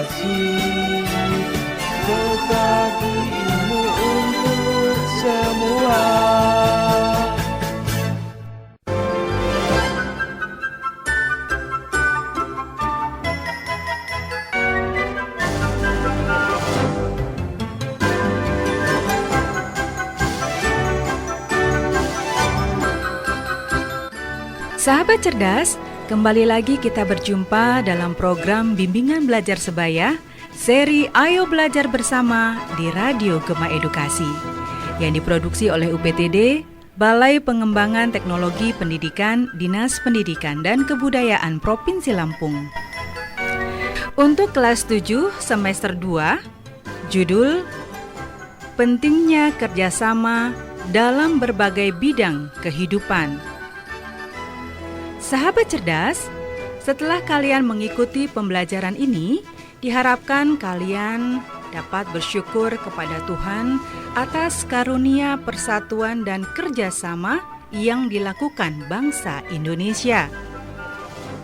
kasih, berbagi ilmu untuk semua. Sahabat cerdas, kembali lagi kita berjumpa dalam program Bimbingan Belajar Sebaya, seri Ayo Belajar Bersama di Radio Gema Edukasi, yang diproduksi oleh UPTD, Balai Pengembangan Teknologi Pendidikan, Dinas Pendidikan dan Kebudayaan Provinsi Lampung. Untuk kelas 7 semester 2, judul Pentingnya Kerjasama dalam Berbagai Bidang Kehidupan. Sahabat cerdas, setelah kalian mengikuti pembelajaran ini, diharapkan kalian dapat bersyukur kepada Tuhan atas karunia persatuan dan kerjasama yang dilakukan bangsa Indonesia.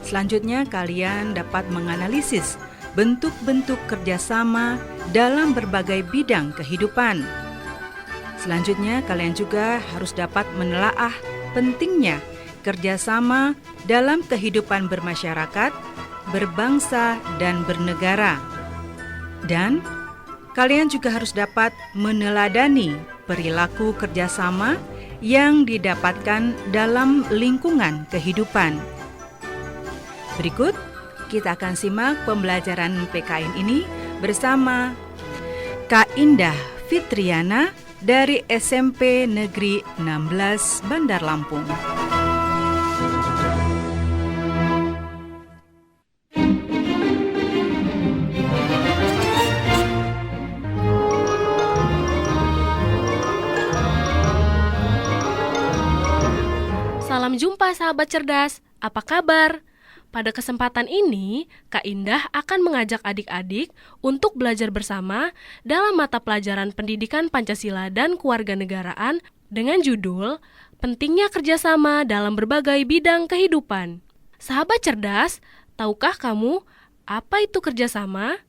Selanjutnya, kalian dapat menganalisis bentuk-bentuk kerjasama dalam berbagai bidang kehidupan. Selanjutnya, kalian juga harus dapat menelaah pentingnya kerjasama dalam kehidupan bermasyarakat, berbangsa, dan bernegara. Dan kalian juga harus dapat meneladani perilaku kerjasama yang didapatkan dalam lingkungan kehidupan. Berikut, kita akan simak pembelajaran PKN ini bersama Kak Indah Fitriana dari SMP Negeri 16 Bandar Lampung. Salam jumpa sahabat cerdas, apa kabar? Pada kesempatan ini, Kak Indah akan mengajak adik-adik untuk belajar bersama dalam mata pelajaran Pendidikan Pancasila dan Kewarganegaraan dengan judul Pentingnya Kerjasama dalam Berbagai Bidang Kehidupan. Sahabat cerdas, tahukah kamu apa itu kerjasama?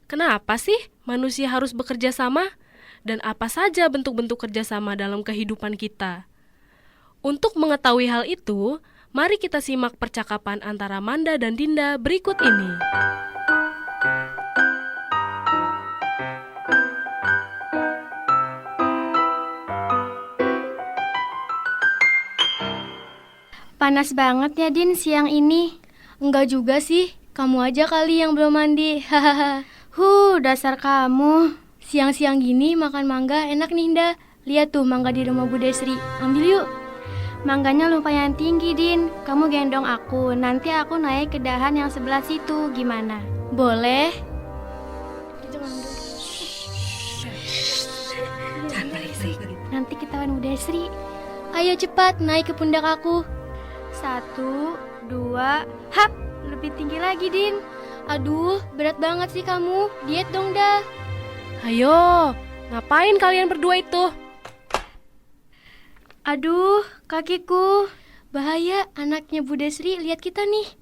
Kenapa sih manusia harus bekerja sama? Dan apa saja bentuk-bentuk kerjasama dalam kehidupan kita? Untuk mengetahui hal itu, mari kita simak percakapan antara Manda dan Dinda berikut ini. Panas banget ya, Din, siang ini. Enggak juga sih, kamu aja kali yang belum mandi. Hahaha. Dasar kamu. Siang-siang gini makan mangga enak nih, Nda. Lihat tuh mangga di rumah Bu Desri. Ambil yuk. Mangganya lumayan tinggi, Din. Kamu gendong aku, nanti aku naik ke dahan yang sebelah situ, gimana? Boleh. Jangan berisik. Nanti ketahuan Bu Desri. Ayo cepat naik ke pundak aku. 1, 2, hap! Lebih tinggi lagi, Din. Aduh, berat banget sih kamu. Diet dong, dah. Ayo, ngapain kalian berdua itu? Aduh, kakiku. Bahaya, anaknya Bu Desri lihat kita nih.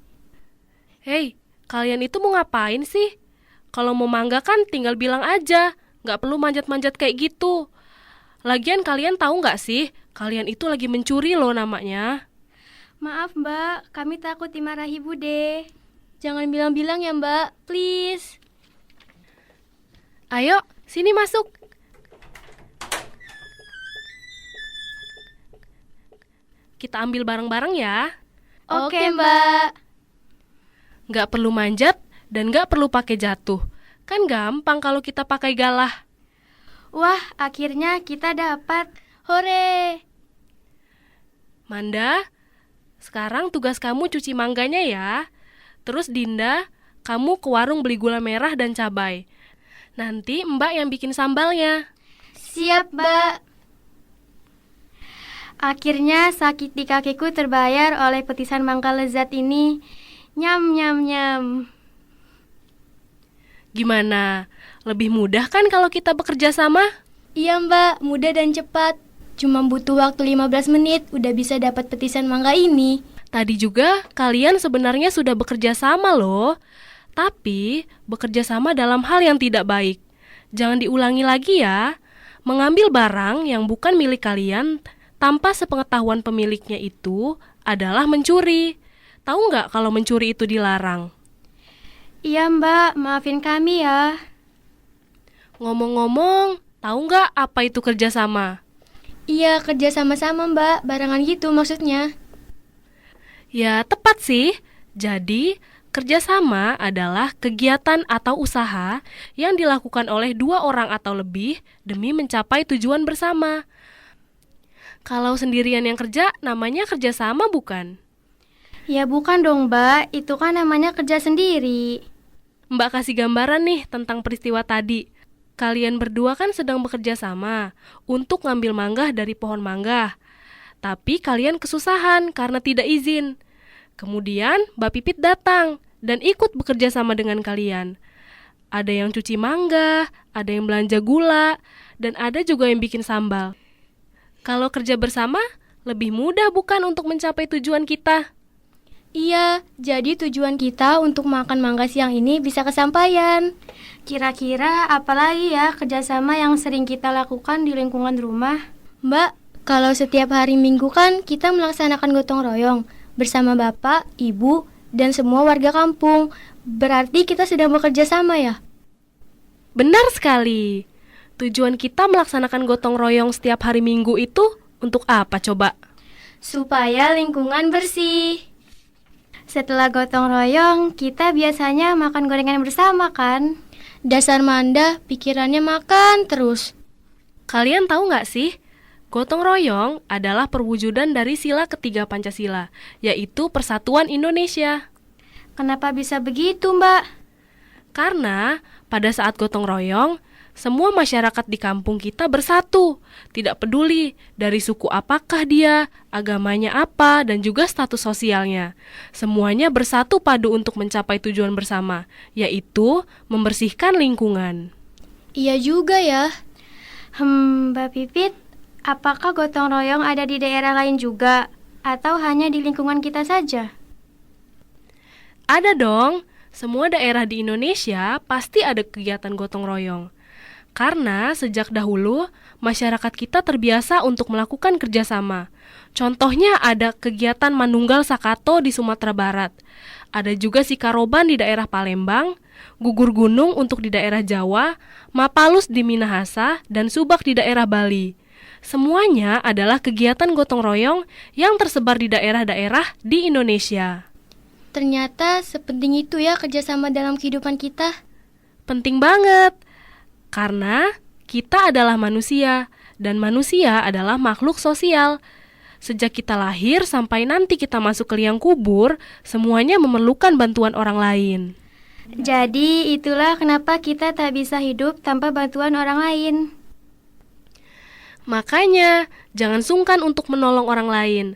Hei, kalian itu mau ngapain sih? Kalau mau mangga kan tinggal bilang aja, nggak perlu manjat-manjat kayak gitu. Lagian kalian tahu nggak sih, kalian itu lagi mencuri loh namanya. Maaf, Mbak, kami takut dimarahi Bude. Jangan bilang-bilang ya, Mbak, please. Ayo, sini masuk. Kita ambil bareng-bareng ya. Oke, Mbak. Nggak perlu manjat dan nggak perlu pakai jatuh. Kan gampang kalau kita pakai galah. Wah, akhirnya kita dapat. Hore! Manda, sekarang tugas kamu cuci mangganya ya. Terus Dinda, kamu ke warung beli gula merah dan cabai. Nanti Mbak yang bikin sambalnya. Siap, Mbak. Akhirnya sakit di kakiku terbayar oleh petisan mangga lezat ini. Nyam, nyam, nyam. Gimana? Lebih mudah kan kalau kita bekerja sama? Iya, Mbak, mudah dan cepat. Cuma butuh waktu 15 menit udah bisa dapat petisan mangga ini. Tadi juga kalian sebenarnya sudah bekerja sama loh. Tapi bekerja sama dalam hal yang tidak baik. Jangan diulangi lagi ya. Mengambil barang yang bukan milik kalian tanpa sepengetahuan pemiliknya itu adalah mencuri. Tahu nggak kalau mencuri itu dilarang? Iya Mbak, maafin kami ya. Ngomong-ngomong, tahu nggak apa itu kerjasama? Iya, kerja sama-sama Mbak, barengan gitu maksudnya. Ya, tepat sih. Jadi, kerjasama adalah kegiatan atau usaha yang dilakukan oleh 2 orang atau lebih demi mencapai tujuan bersama. Kalau sendirian yang kerja, namanya kerjasama bukan? Ya bukan dong Mbak, itu kan namanya kerja sendiri. Mbak kasih gambaran nih tentang peristiwa tadi. Kalian berdua kan sedang bekerja sama untuk ngambil mangga dari pohon mangga. Tapi kalian kesusahan karena tidak izin. Kemudian Mbak Pipit datang dan ikut bekerja sama dengan kalian. Ada yang cuci mangga, ada yang belanja gula, dan ada juga yang bikin sambal. Kalau kerja bersama, lebih mudah bukan untuk mencapai tujuan kita? Iya, jadi tujuan kita untuk makan mangga siang ini bisa kesampaian. Kira-kira apalagi ya kerjasama yang sering kita lakukan di lingkungan rumah? Mbak, kalau setiap hari Minggu kan kita melaksanakan gotong royong bersama Bapak, Ibu, dan semua warga kampung. Berarti kita sedang bekerja sama ya? Benar sekali. Tujuan kita melaksanakan gotong royong setiap hari Minggu itu untuk apa coba? Supaya lingkungan bersih. Setelah gotong royong, kita biasanya makan gorengan bersama kan? Dasar Manda, pikirannya makan terus. Kalian tahu nggak sih? Gotong royong adalah perwujudan dari sila ketiga Pancasila, yaitu Persatuan Indonesia. Kenapa bisa begitu Mbak? Karena pada saat gotong royong, semua masyarakat di kampung kita bersatu, tidak peduli dari suku apakah dia, agamanya apa, dan juga status sosialnya. Semuanya bersatu padu untuk mencapai tujuan bersama, yaitu membersihkan lingkungan. Iya juga ya. Mbak Pipit, apakah gotong royong ada di daerah lain juga? Atau hanya di lingkungan kita saja? Ada dong, semua daerah di Indonesia pasti ada kegiatan gotong royong. Karena sejak dahulu, masyarakat kita terbiasa untuk melakukan kerjasama. Contohnya ada kegiatan Manunggal Sakato di Sumatera Barat. Ada juga Sikaroban di daerah Palembang, Gugur Gunung untuk di daerah Jawa, Mapalus di Minahasa, dan Subak di daerah Bali. Semuanya adalah kegiatan gotong royong yang tersebar di daerah-daerah di Indonesia. Ternyata sepenting itu ya kerjasama dalam kehidupan kita. Penting banget. Karena kita adalah manusia, dan manusia adalah makhluk sosial. Sejak kita lahir sampai nanti kita masuk ke liang kubur, semuanya memerlukan bantuan orang lain. Jadi itulah kenapa kita tak bisa hidup tanpa bantuan orang lain. Makanya, jangan sungkan untuk menolong orang lain.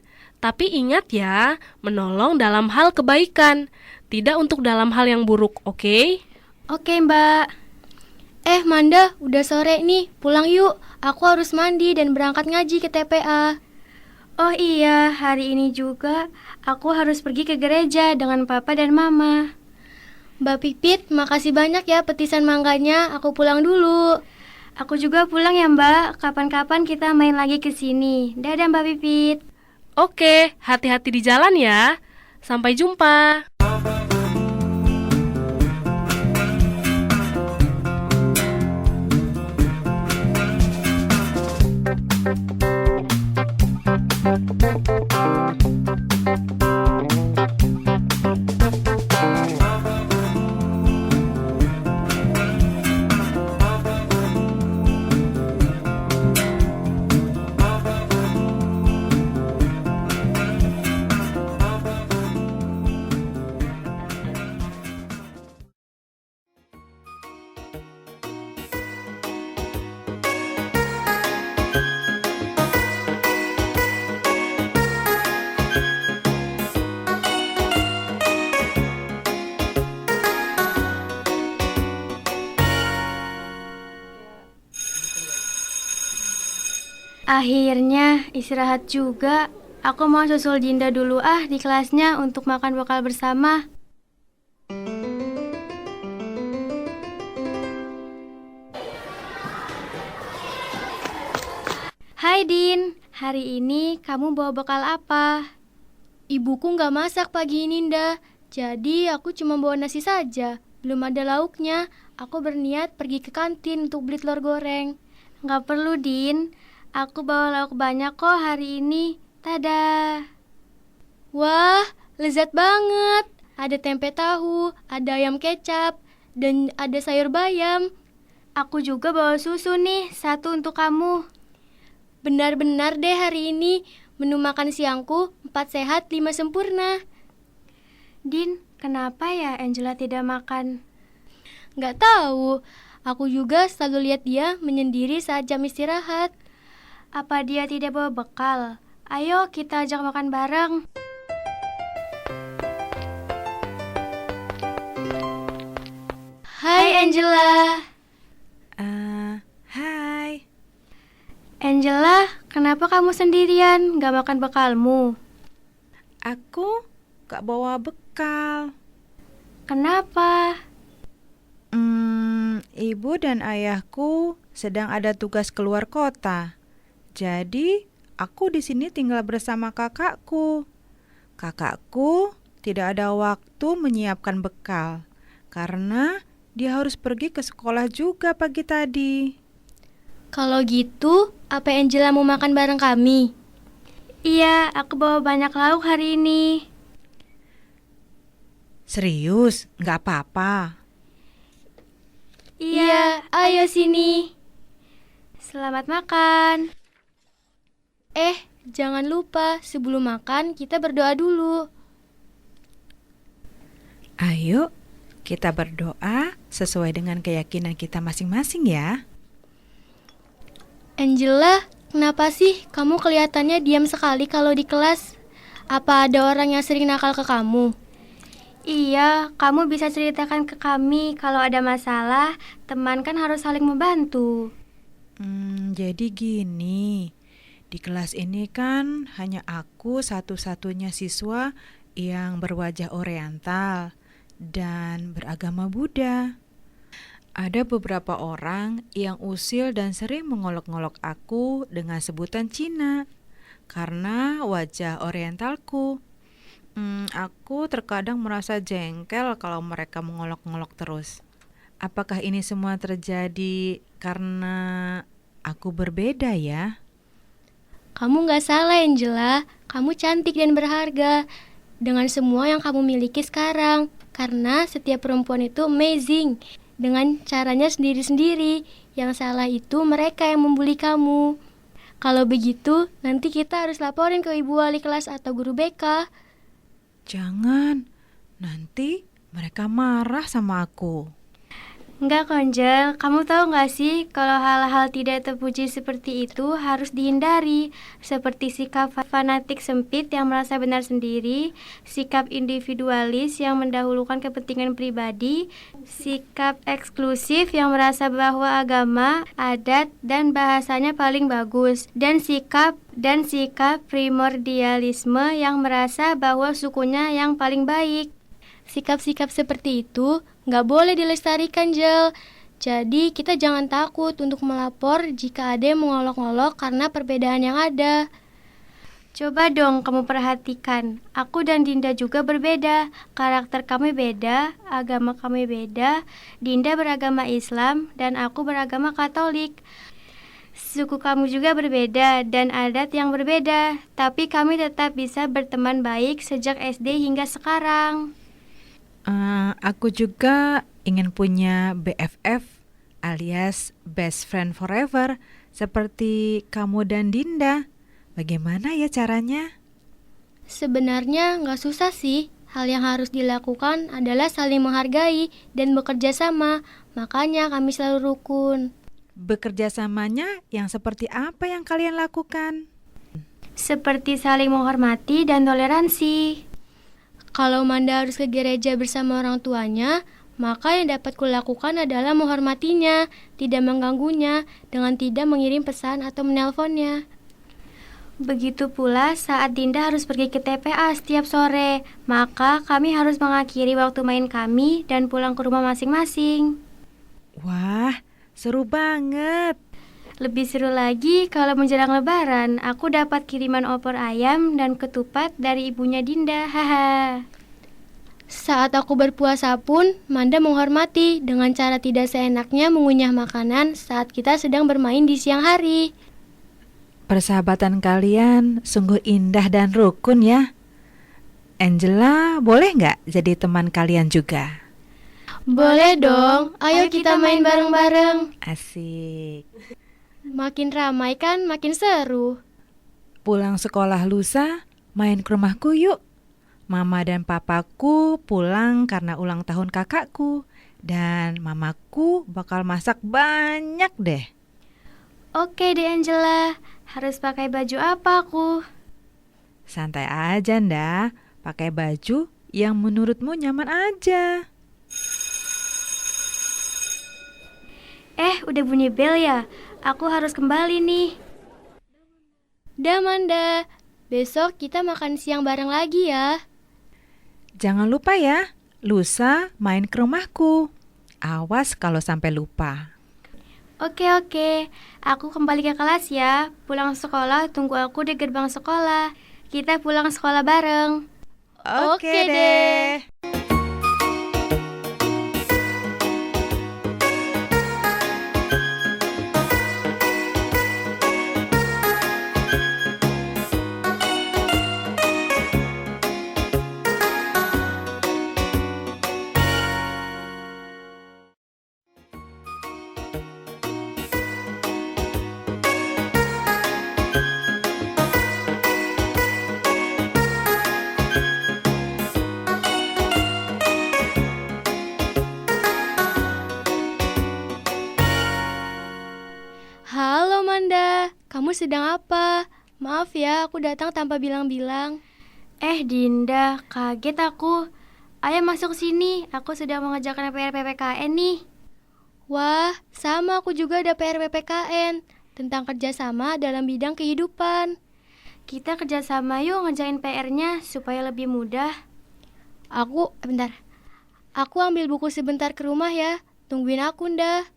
Tapi ingat ya, menolong dalam hal kebaikan, tidak untuk dalam hal yang buruk, oke? Oke Mbak. Manda, udah sore nih, pulang yuk. Aku harus mandi dan berangkat ngaji ke TPA. Oh iya, hari ini juga aku harus pergi ke gereja dengan Papa dan Mama. Mbak Pipit, makasih banyak ya petisan mangganya. Aku pulang dulu. Aku juga pulang ya Mbak. Kapan-kapan kita main lagi ke sini. Dadah Mbak Pipit. Oke, hati-hati di jalan ya. Sampai jumpa. Akhirnya istirahat juga. Aku mau susul Dinda dulu di kelasnya untuk makan bekal bersama. Hai Din, hari ini kamu bawa bekal apa? Ibuku nggak masak pagi ini, Nda. Jadi aku cuma bawa nasi saja. Belum ada lauknya. Aku berniat pergi ke kantin untuk beli telur goreng. Nggak perlu Din, aku bawa lauk banyak kok hari ini. Tada. Wah, lezat banget. Ada tempe tahu, ada ayam kecap, dan ada sayur bayam. Aku juga bawa susu nih, satu untuk kamu. Benar-benar deh hari ini. Menu makan siangku 4 sehat 5 sempurna. Din, kenapa ya Angela tidak makan? Nggak tahu. Aku juga selalu lihat dia menyendiri saat jam istirahat. Apa dia tidak bawa bekal? Ayo kita ajak makan bareng. Hai Angela. Hai. Angela, kenapa kamu sendirian gak makan bekalmu? Aku gak bawa bekal. Kenapa? Ibu dan ayahku sedang ada tugas keluar kota. Jadi, aku di sini tinggal bersama kakakku. Kakakku tidak ada waktu menyiapkan bekal karena dia harus pergi ke sekolah juga pagi tadi. Kalau gitu, apa Angela mau makan bareng kami? Iya, aku bawa banyak lauk hari ini. Serius, gak apa-apa. Iya, ayo sini. Selamat makan. Jangan lupa sebelum makan kita berdoa dulu. Ayo, kita berdoa sesuai dengan keyakinan kita masing-masing ya. Angela, kenapa sih kamu kelihatannya diam sekali kalau di kelas? Apa ada orang yang sering nakal ke kamu? Iya, kamu bisa ceritakan ke kami kalau ada masalah. Teman kan harus saling membantu. Jadi gini, di kelas ini kan hanya aku satu-satunya siswa yang berwajah oriental dan beragama Buddha. Ada beberapa orang yang usil dan sering mengolok-ngolok aku dengan sebutan Cina karena wajah orientalku. Aku terkadang merasa jengkel kalau mereka mengolok-ngolok terus. Apakah ini semua terjadi karena aku berbeda ya? Kamu nggak salah, Angela. Kamu cantik dan berharga dengan semua yang kamu miliki sekarang. Karena setiap perempuan itu amazing dengan caranya sendiri-sendiri. Yang salah itu mereka yang membuli kamu. Kalau begitu, nanti kita harus laporin ke ibu wali kelas atau guru BK. Jangan, nanti mereka marah sama aku. Enggak, Konjel. Kamu tahu nggak sih kalau hal-hal tidak terpuji seperti itu harus dihindari. Seperti sikap fanatik sempit yang merasa benar sendiri, sikap individualis yang mendahulukan kepentingan pribadi, sikap eksklusif yang merasa bahwa agama, adat, dan bahasanya paling bagus, dan sikap primordialisme yang merasa bahwa sukunya yang paling baik. Sikap-sikap seperti itu nggak boleh dilestarikan, Jel. Jadi kita jangan takut untuk melapor jika ada yang mengolok-olok karena perbedaan yang ada. Coba dong kamu perhatikan, aku dan Dinda juga berbeda. Karakter kami beda, agama kami beda. Dinda beragama Islam dan aku beragama Katolik. Suku kamu juga berbeda dan adat yang berbeda. Tapi kami tetap bisa berteman baik sejak SD hingga sekarang. Aku juga ingin punya BFF alias best friend forever seperti kamu dan Dinda. Bagaimana ya caranya? Sebenarnya nggak susah sih. Hal yang harus dilakukan adalah saling menghargai dan bekerja sama. Makanya kami selalu rukun. Bekerja samanya yang seperti apa yang kalian lakukan? Seperti saling menghormati dan toleransi. Kalau Manda harus ke gereja bersama orang tuanya, maka yang dapat kulakukan adalah menghormatinya, tidak mengganggunya, dengan tidak mengirim pesan atau menelponnya. Begitu pula saat Dinda harus pergi ke TPA setiap sore, maka kami harus mengakhiri waktu main kami dan pulang ke rumah masing-masing. Wah, seru banget. Lebih seru lagi kalau menjelang lebaran, aku dapat kiriman opor ayam dan ketupat dari ibunya Dinda. Haha. Saat aku berpuasa pun, Manda menghormati dengan cara tidak seenaknya mengunyah makanan saat kita sedang bermain di siang hari. Persahabatan kalian sungguh indah dan rukun ya. Angela, boleh nggak jadi teman kalian juga? Boleh dong, ayo kita main bareng-bareng. Asik. Makin ramai kan, makin seru. Pulang sekolah lusa, main ke rumahku yuk. Mama dan papaku pulang karena ulang tahun kakakku. Dan mamaku bakal masak banyak deh. Oke deh Angela, harus pakai baju apa aku? Santai aja nda, pakai baju yang menurutmu nyaman aja. Udah bunyi bel ya? Aku harus kembali nih. Dah Manda, besok kita makan siang bareng lagi ya. Jangan lupa ya, lusa main ke rumahku. Awas kalau sampai lupa. Oke, aku kembali ke kelas ya. Pulang sekolah, tunggu aku di gerbang sekolah. Kita pulang sekolah bareng. Oke deh. Halo Manda, kamu sedang apa? Maaf ya, aku datang tanpa bilang-bilang. Dinda, kaget aku. Ayo masuk sini, aku sedang mengerjakan PR PPKN nih. Wah, sama aku juga ada PR PPKN tentang kerjasama dalam bidang kehidupan. Kita kerjasama yuk ngerjain PR-nya supaya lebih mudah. Bentar. Aku ambil buku sebentar ke rumah ya. Tungguin aku, Nda.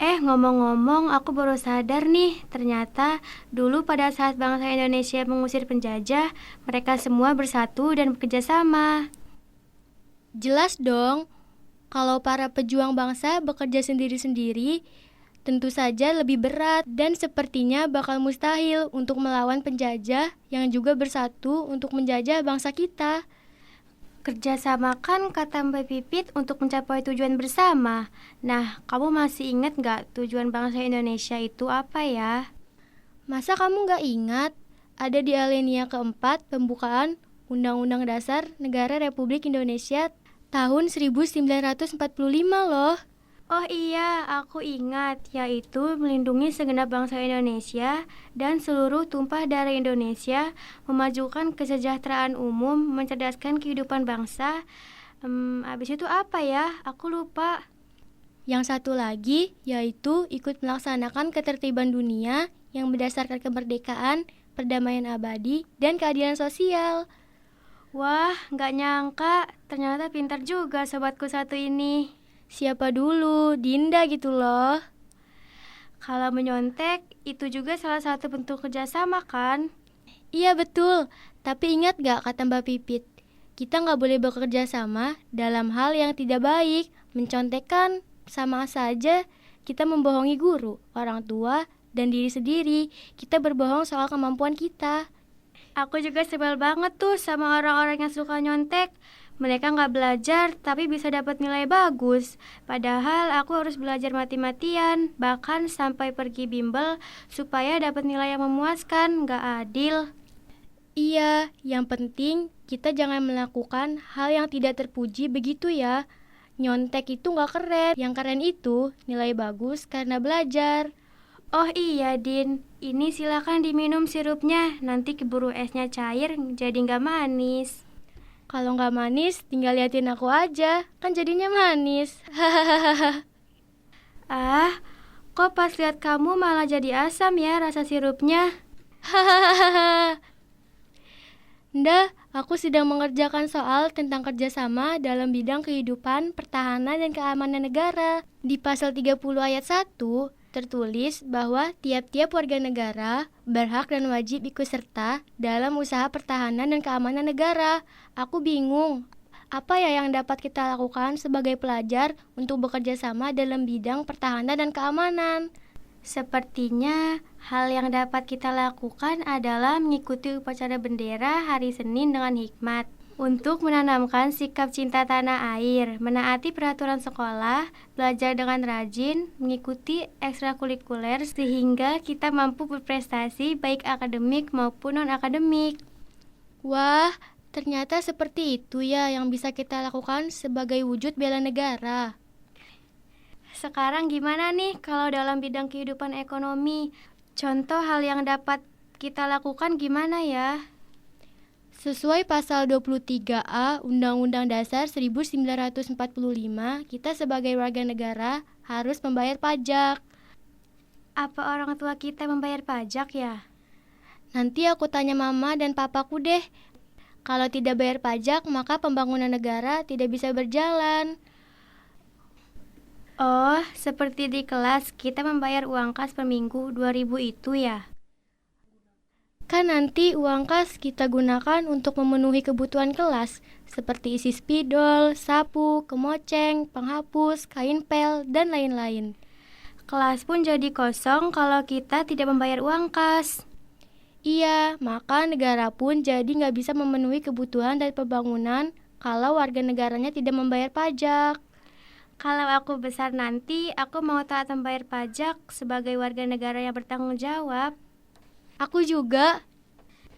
Ngomong-ngomong, aku baru sadar nih, ternyata dulu pada saat bangsa Indonesia mengusir penjajah, mereka semua bersatu dan bekerja sama. Jelas dong, kalau para pejuang bangsa bekerja sendiri-sendiri, tentu saja lebih berat dan sepertinya bakal mustahil untuk melawan penjajah yang juga bersatu untuk menjajah bangsa kita. Kerjasama kan kata Mbak Pipit untuk mencapai tujuan bersama. Nah, kamu masih ingat nggak tujuan bangsa Indonesia itu apa ya? Masa kamu nggak ingat? Ada di alinea keempat pembukaan Undang-Undang Dasar Negara Republik Indonesia tahun 1945 loh. Oh iya, aku ingat, yaitu melindungi segenap bangsa Indonesia dan seluruh tumpah darah Indonesia, memajukan kesejahteraan umum, mencerdaskan kehidupan bangsa. Abis itu apa ya? Aku lupa. Yang satu lagi, yaitu ikut melaksanakan ketertiban dunia yang berdasarkan kemerdekaan, perdamaian abadi, dan keadilan sosial. Wah, nggak nyangka, ternyata pintar juga sobatku satu ini. Siapa dulu? Dinda gitu loh. Kalau menyontek, itu juga salah satu bentuk kerjasama kan? Iya betul, tapi ingat gak kata Mbak Pipit? Kita gak boleh bekerja sama dalam hal yang tidak baik. Mencontekkan sama saja kita membohongi guru, orang tua, dan diri sendiri. Kita berbohong soal kemampuan kita. Aku juga sebel banget tuh sama orang-orang yang suka nyontek. Mereka nggak belajar tapi bisa dapat nilai bagus. Padahal aku harus belajar mati-matian, bahkan sampai pergi bimbel supaya dapat nilai yang memuaskan. Nggak adil. Iya, yang penting kita jangan melakukan hal yang tidak terpuji begitu ya. Nyontek itu nggak keren. Yang keren itu nilai bagus karena belajar. Oh iya Din, ini silakan diminum sirupnya. Nanti keburu esnya cair jadi nggak manis. Kalau nggak manis, tinggal liatin aku aja, kan jadinya manis. Kok pas lihat kamu malah jadi asam ya rasa sirupnya? Nda, aku sedang mengerjakan soal tentang kerjasama dalam bidang kehidupan, pertahanan, dan keamanan negara. Di pasal 30 ayat 1, tertulis bahwa tiap-tiap warga negara berhak dan wajib ikut serta dalam usaha pertahanan dan keamanan negara. Aku bingung, apa ya yang dapat kita lakukan sebagai pelajar untuk bekerja sama dalam bidang pertahanan dan keamanan? Sepertinya hal yang dapat kita lakukan adalah mengikuti upacara bendera hari Senin dengan hikmat. Untuk menanamkan sikap cinta tanah air, menaati peraturan sekolah, belajar dengan rajin, mengikuti ekstrakurikuler sehingga kita mampu berprestasi baik akademik maupun non-akademik. Wah, ternyata seperti itu ya yang bisa kita lakukan sebagai wujud bela negara. Sekarang gimana nih kalau dalam bidang kehidupan ekonomi? Contoh hal yang dapat kita lakukan gimana ya? Sesuai pasal 23A Undang-Undang Dasar 1945, kita sebagai warga negara harus membayar pajak. Apa orang tua kita membayar pajak ya? Nanti aku tanya mama dan papaku deh. Kalau tidak bayar pajak, maka pembangunan negara tidak bisa berjalan. Oh, seperti di kelas kita membayar uang kas per minggu 2.000 itu ya? Kan nanti uang kas kita gunakan untuk memenuhi kebutuhan kelas, seperti isi spidol, sapu, kemoceng, penghapus, kain pel, dan lain-lain. Kelas pun jadi kosong kalau kita tidak membayar uang kas. Iya, maka negara pun jadi nggak bisa memenuhi kebutuhan dari pembangunan kalau warga negaranya tidak membayar pajak. Kalau aku besar nanti, aku mau taat membayar pajak sebagai warga negara yang bertanggung jawab. Aku juga.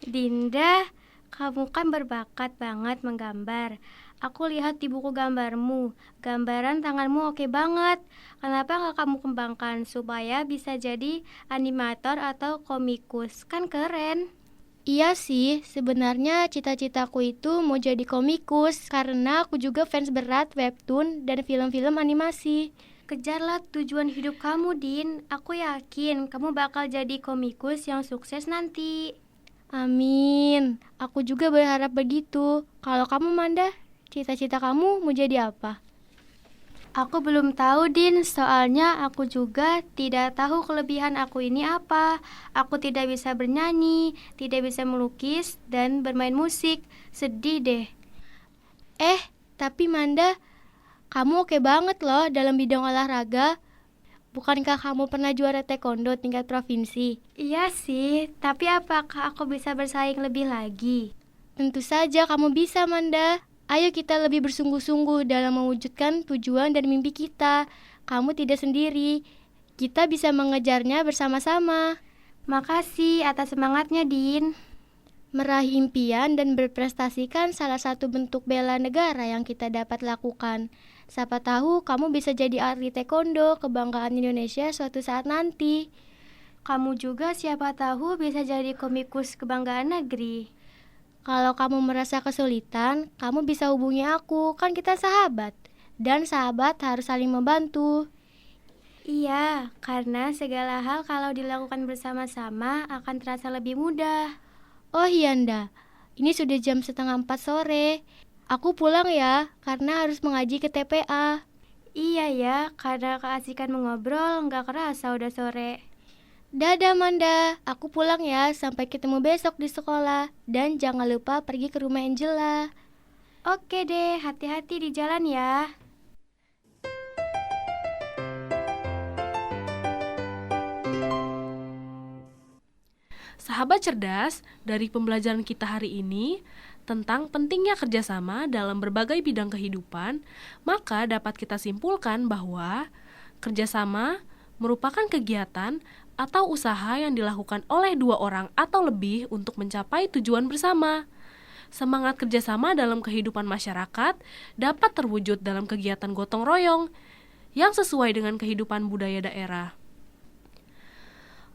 Dinda, kamu kan berbakat banget menggambar. Aku lihat di buku gambarmu, gambaran tanganmu oke banget. Kenapa nggak kamu kembangkan supaya bisa jadi animator atau komikus? Kan keren. Iya sih, sebenarnya cita-citaku itu mau jadi komikus karena aku juga fans berat webtoon dan film-film animasi. Kejarlah tujuan hidup kamu, Din. Aku yakin kamu bakal jadi komikus yang sukses nanti. Amin. Aku juga berharap begitu. Kalau kamu, Manda, cita-cita kamu mau jadi apa? Aku belum tahu, Din. Soalnya aku juga tidak tahu kelebihan aku ini apa. Aku tidak bisa bernyanyi, tidak bisa melukis, dan bermain musik. Sedih deh. Tapi Manda, kamu oke banget loh dalam bidang olahraga. Bukankah kamu pernah juara taekwondo tingkat provinsi? Iya sih, tapi apakah aku bisa bersaing lebih lagi? Tentu saja kamu bisa, Manda. Ayo kita lebih bersungguh-sungguh dalam mewujudkan tujuan dan mimpi kita. Kamu tidak sendiri. Kita bisa mengejarnya bersama-sama. Makasih atas semangatnya, Din. Meraih impian dan berprestasi kan salah satu bentuk bela negara yang kita dapat lakukan. Siapa tahu kamu bisa jadi atlet taekwondo kebanggaan Indonesia suatu saat nanti. Kamu juga siapa tahu bisa jadi komikus kebanggaan negeri. Kalau kamu merasa kesulitan, kamu bisa hubungi aku, kan kita sahabat. Dan sahabat harus saling membantu. Iya, karena segala hal kalau dilakukan bersama-sama akan terasa lebih mudah. Oh Hyanda, ini sudah jam 3:30 sore. Aku pulang ya, karena harus mengaji ke TPA. Iya ya, karena keasikan mengobrol nggak kerasa udah sore. Dadah Manda, aku pulang ya, sampai ketemu besok di sekolah. Dan jangan lupa pergi ke rumah Angela. Oke deh, hati-hati di jalan ya. Sahabat cerdas, dari pembelajaran kita hari ini tentang pentingnya kerjasama dalam berbagai bidang kehidupan, maka dapat kita simpulkan bahwa kerjasama merupakan kegiatan atau usaha yang dilakukan oleh dua orang atau lebih untuk mencapai tujuan bersama. Semangat kerjasama dalam kehidupan masyarakat dapat terwujud dalam kegiatan gotong royong yang sesuai dengan kehidupan budaya daerah.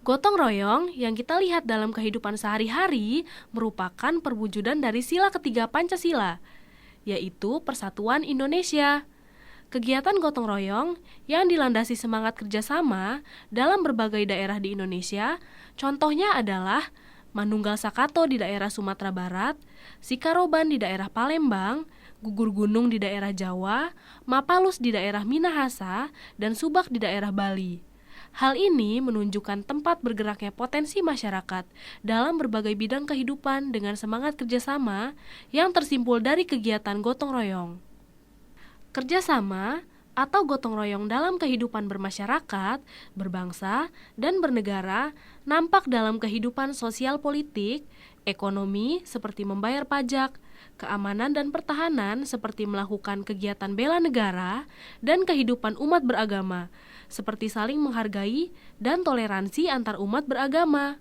Gotong royong yang kita lihat dalam kehidupan sehari-hari merupakan perwujudan dari sila ketiga Pancasila, yaitu Persatuan Indonesia. Kegiatan gotong royong yang dilandasi semangat kerjasama dalam berbagai daerah di Indonesia, contohnya adalah Manunggal Sakato di daerah Sumatera Barat, Sikaroban di daerah Palembang, Gugur Gunung di daerah Jawa, Mapalus di daerah Minahasa, dan Subak di daerah Bali. Hal ini menunjukkan tempat bergeraknya potensi masyarakat dalam berbagai bidang kehidupan dengan semangat kerjasama yang tersimpul dari kegiatan gotong royong. Kerjasama atau gotong royong dalam kehidupan bermasyarakat, berbangsa, dan bernegara nampak dalam kehidupan sosial politik, ekonomi seperti membayar pajak, keamanan dan pertahanan seperti melakukan kegiatan bela negara, dan kehidupan umat beragama seperti saling menghargai dan toleransi antar umat beragama.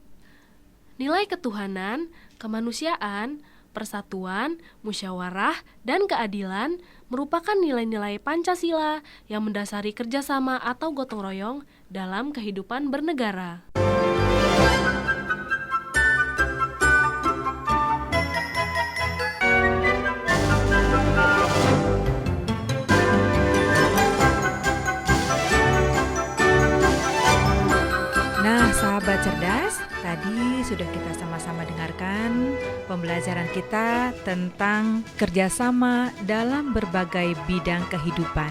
Nilai ketuhanan, kemanusiaan, persatuan, musyawarah, dan keadilan merupakan nilai-nilai Pancasila yang mendasari kerjasama atau gotong royong dalam kehidupan bernegara. Nah, sahabat cerdas, tadi sudah kita sama-sama dengarkan pembelajaran kita tentang kerjasama dalam berbagai bidang kehidupan.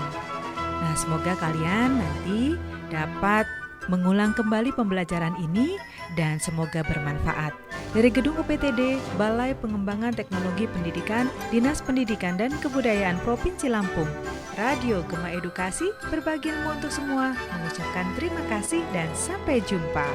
Nah, semoga kalian nanti dapat mengulang kembali pembelajaran ini dan semoga bermanfaat. Dari Gedung UPTD, Balai Pengembangan Teknologi Pendidikan, Dinas Pendidikan dan Kebudayaan Provinsi Lampung, Radio Gema Edukasi berbagi ilmu untuk semua, mengucapkan terima kasih dan sampai jumpa.